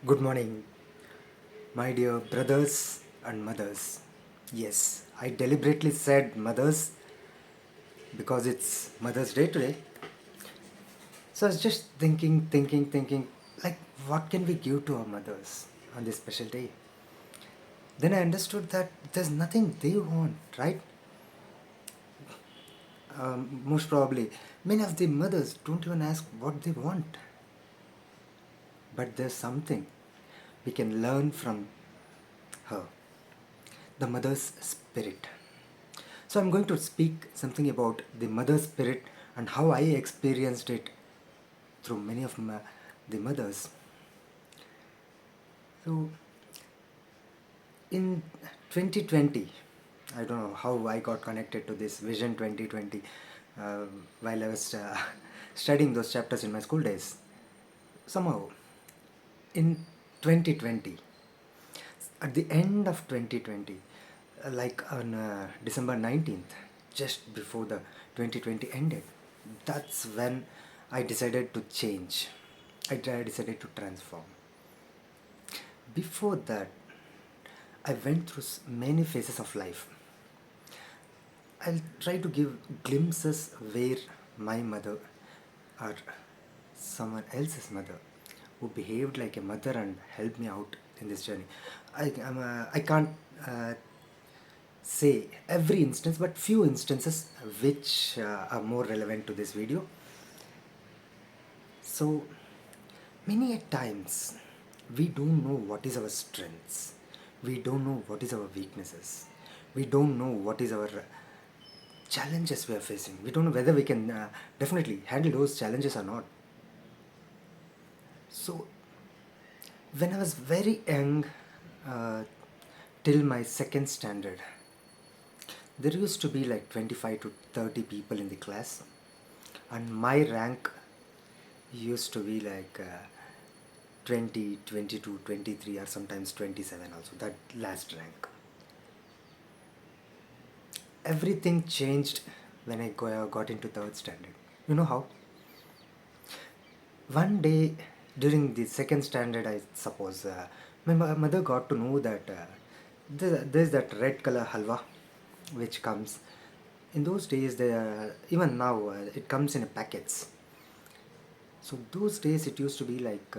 Good morning, my dear brothers and mothers. Yes, I deliberately said mothers because it's Mother's Day today. So I was just thinking, like, what can we give to our mothers on this special day? Then I understood that there's nothing they want, right? Most probably, many of the mothers don't even ask what they want, but there's something we can learn from her, the mother's spirit. So I'm going to speak something about the mother spirit and how I experienced it through many of the mothers. So in 2020, I don't know how I got connected to this Vision 2020 while I was studying those chapters in my school days. Somehow in 2020, at the end of 2020, like on December 19th, just before the 2020 ended, that's when I decided to change. I decided to transform. Before that, I went through many phases of life. I'll try to give glimpses where my mother or someone else's mother who behaved like a mother and helped me out in this journey. I can't uh, say every instance, but few instances which are more relevant to this video. So many a times we don't know what is our strengths, we don't know what is our weaknesses, we don't know what is our challenges we are facing, we don't know whether we can definitely handle those challenges or not. So when I was very young, uh, till my second standard, there used to be like 25 to 30 people in the class, and my rank used to be like 20, 22, 23, or sometimes 27 also, that last rank. Everything changed when got into third standard. You know how? One day during the second standard, I suppose, my mother got to know that there's that red color halwa which comes. In those days, even now, it comes in packets. So those days it used to be like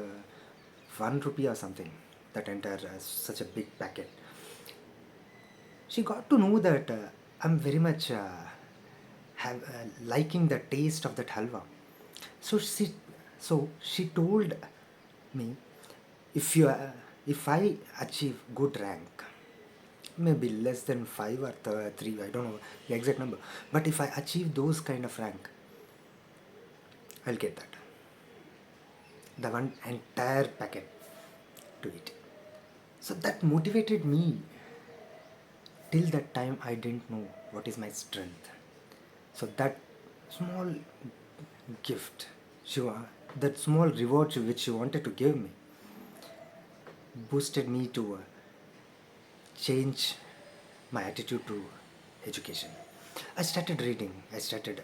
1 rupee or something, that entire such a big packet. She got to know that I'm very much liking the taste of that halwa. So she told me, if you if I achieve good rank, maybe less than 5 or 3, I don't know the exact number, but if I achieve those kind of rank, I'll get that, the one entire packet to eat. So that motivated me. Till that time I didn't know what is my strength. So that small gift, she that small reward which she wanted to give me, boosted me to change my attitude to education. I started reading. I started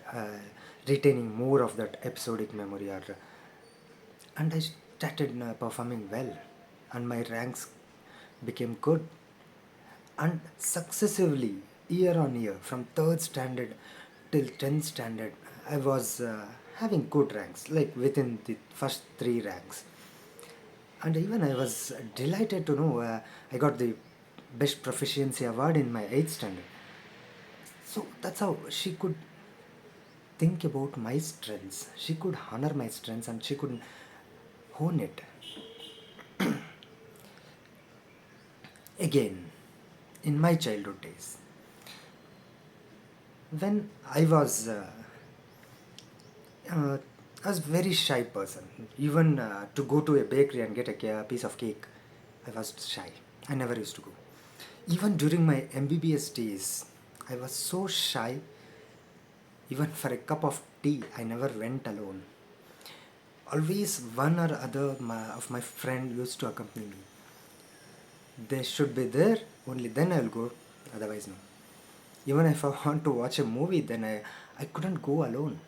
retaining more of that episodic memory, and I started performing well, and my ranks became good. And successively, year on year, from third standard till 10th standard, I was having good ranks, like within the first three ranks. And even I was delighted to know I got the best proficiency award in my 8th standard. So that's how she could think about my strengths. She could honor my strengths and she could hone it. Again, in my childhood days, when uh, I was a very shy person. Even to go to a bakery and get a piece of cake, I was shy. I never used to go. Even during my MBBS days, I was so shy. Even for a cup of tea, I never went alone. Always one or other of my friend used to accompany me. They should be there, only then I'll go, otherwise no. Even if I want to watch a movie, then I couldn't go alone.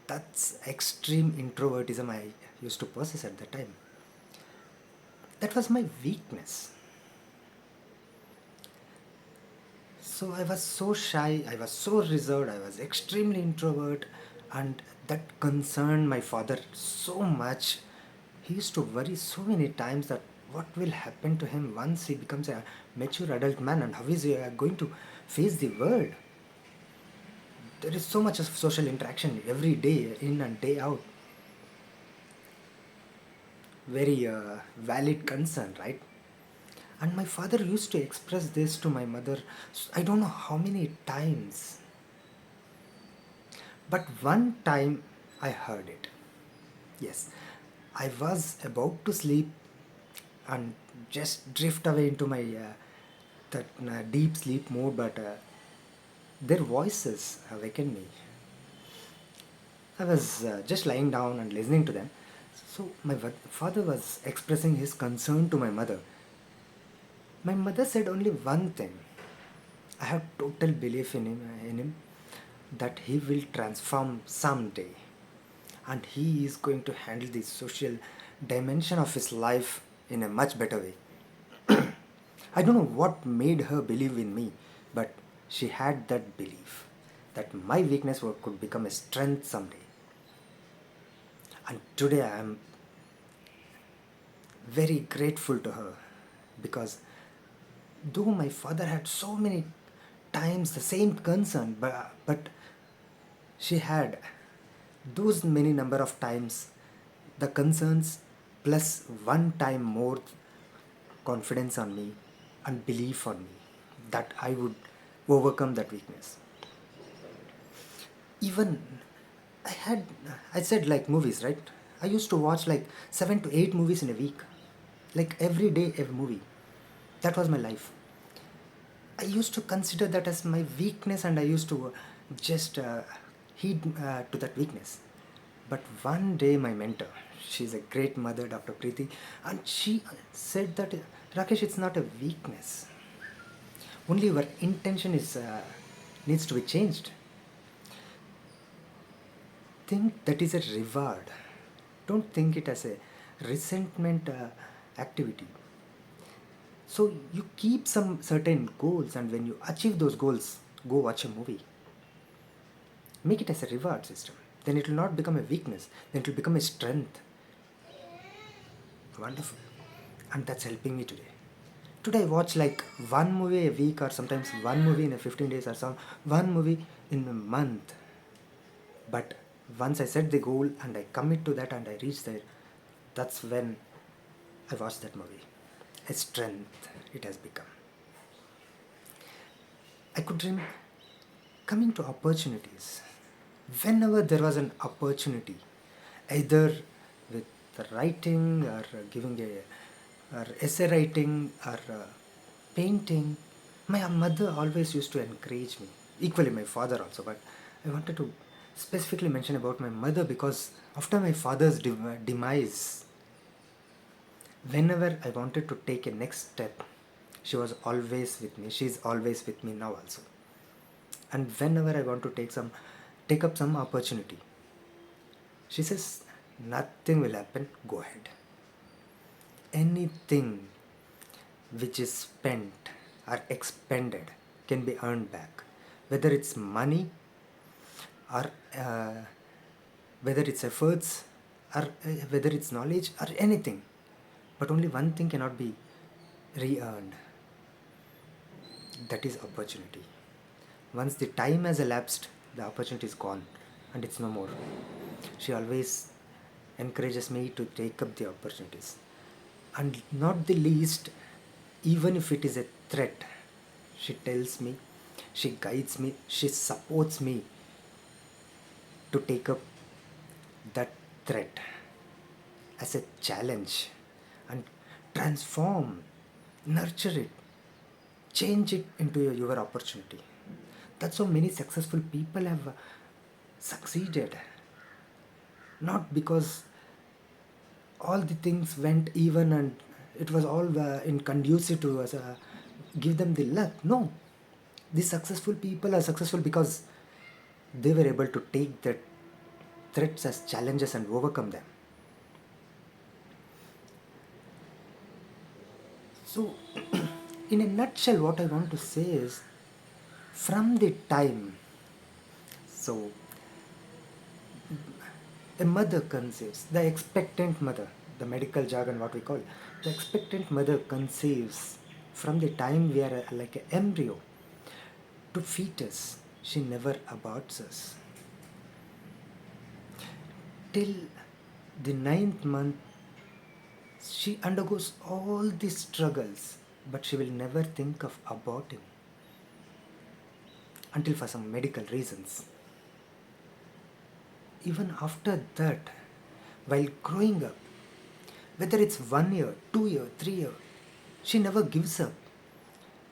That's extreme introvertism I used to possess at the time. That was my weakness. So I was so shy, I was so reserved, I was extremely introvert, and that concerned my father so much. He used to worry so many times that what will happen to him once he becomes a mature adult man, and how is he going to face the world. There is so much of social interaction every day, in and day out. Very valid concern, right? And my father used to express this to my mother, I don't know how many times. But one time I heard it. Yes, I was about to sleep and just drift away into my that deep sleep mode, but their voices awakened me. I was just lying down and listening to them. So my father was expressing his concern to my mother. My mother said only one thing. I have total belief in him that he will transform someday, and he is going to handle the social dimension of his life in a much better way. I don't know what made her believe in me, but she had that belief that my weakness could become a strength someday. And today I am very grateful to her, because though my father had so many times the same concern, but she had those many number of times the concerns plus one time more confidence on me and belief on me that I would overcome that weakness. Even I had, I said like movies, right? I used to watch like 7 to 8 movies in a week, like every day, every movie. That was my life. I used to consider that as my weakness, and I used to just heed to that weakness. But one day, my mentor, she's a great mother, Dr. Preeti, and she said that Rakesh, it's not a weakness. Only your intention is needs to be changed. Think that is a reward. Don't think it as a resentment activity. So you keep some certain goals, and when you achieve those goals, go watch a movie. Make it as a reward system. Then it will not become a weakness. Then it will become a strength. Wonderful. And that's helping me today. Today I watch like one movie a week, or sometimes one movie in a 15 days, or some one movie in a month. But once I set the goal and I commit to that and I reach there, that's when I watch that movie. A strength it has become. I could dream coming to opportunities. Whenever there was an opportunity, either with writing or giving a or essay writing or painting, my mother always used to encourage me. Equally, my father also. But I wanted to specifically mention about my mother, because after my father's demise, whenever I wanted to take a next step, she was always with me. She's always with me now also. And whenever I want to take up some opportunity, she says, nothing will happen, go ahead. Anything which is spent or expended can be earned back, whether it's money or whether it's efforts or whether it's knowledge or anything. But only one thing cannot be re-earned, that is opportunity. Once the time has elapsed, the opportunity is gone and it's no more. She always encourages me to take up the opportunities. And not the least, even if it is a threat, she tells me, she guides me, she supports me to take up that threat as a challenge and transform, nurture it, change it into your opportunity. That's how many successful people have succeeded. Not because all the things went even and it was all in conducive to us, give them the luck. No, these successful people are successful because they were able to take the threats as challenges and overcome them. So, in a nutshell, what I want to say is from the time, so a mother conceives, the expectant mother, the medical jargon, what we call, the expectant mother conceives from the time we are like an embryo to fetus, she never aborts us. Till the ninth month, she undergoes all these struggles, but she will never think of aborting until for some medical reasons. Even after that, while growing up, whether it's 1 year, 2 year, 3 year, she never gives up.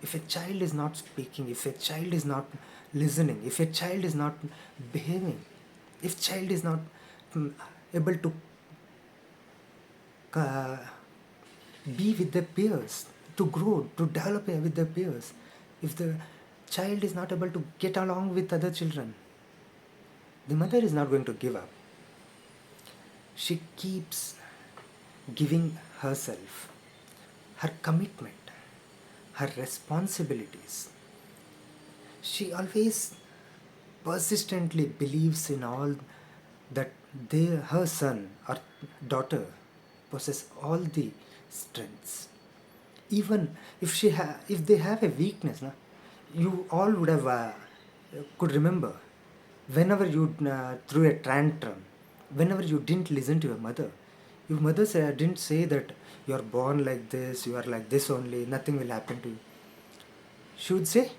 If a child is not speaking, if a child is not listening, if a child is not behaving, if child is not mm, able to uh, be with their peers, to grow, to develop with their peers, if the child is not able to get along with other children, the mother is not going to give up. She keeps giving herself, her commitment, her responsibilities. She always persistently believes in all that her son or daughter possess all the strengths. Even if they have a weakness, na, you all would have could remember whenever you threw a tantrum, whenever you didn't listen to your mother didn't say that you are born like this, you are like this only, nothing will happen to you. She would say,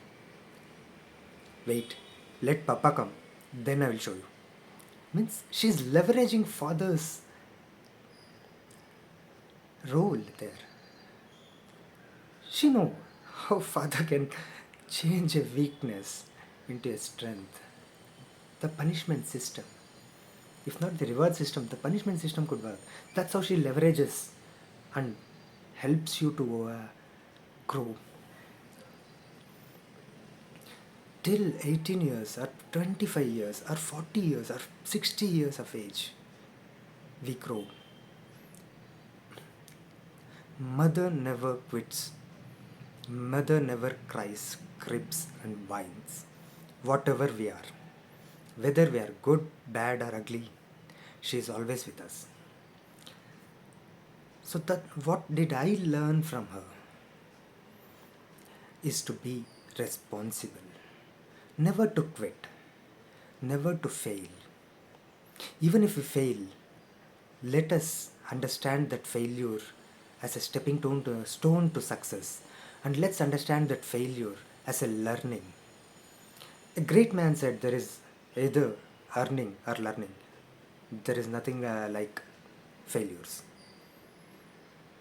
wait, let Papa come, then I will show you. Means she's leveraging father's role there. She know how father can change a weakness into a strength. The punishment system, if not the reward system, the punishment system could work. That's how she leverages and helps you to grow. Till 18 years or 25 years or 40 years or 60 years of age, we grow. Mother never quits. Mother never cries, cribs, and whines. Whatever we are, whether we are good, bad, or ugly, she is always with us. So that what did I learn from her is to be responsible, never to quit, never to fail. Even if we fail, let us understand that failure as a stone to success, and let's understand that failure as a learning. A great man said there is either earning or learning. There is nothing like failures.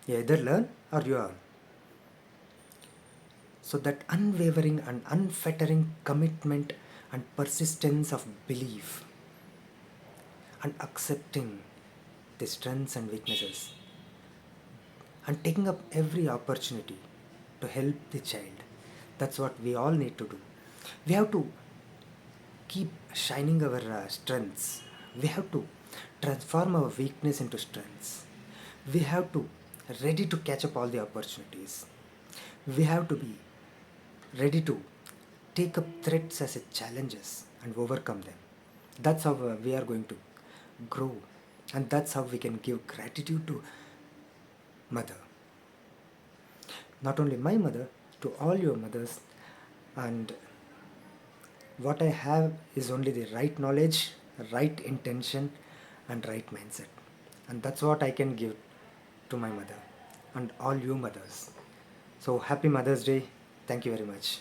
You either learn or you earn. So that unwavering and unfettering commitment and persistence of belief and accepting the strengths and weaknesses and taking up every opportunity to help the child. That's what we all need to do. We have to keep shining our strengths. We have to transform our weakness into strengths. We have to ready to catch up all the opportunities. We have to be ready to take up threats as a challenges and overcome them. That's how we are going to grow, and that's how we can give gratitude to mother. Not only my mother, to all your mothers. And what I have is only the right knowledge, right intention, and right mindset. And that's what I can give to my mother and all you mothers. So happy Mother's Day. Thank you very much.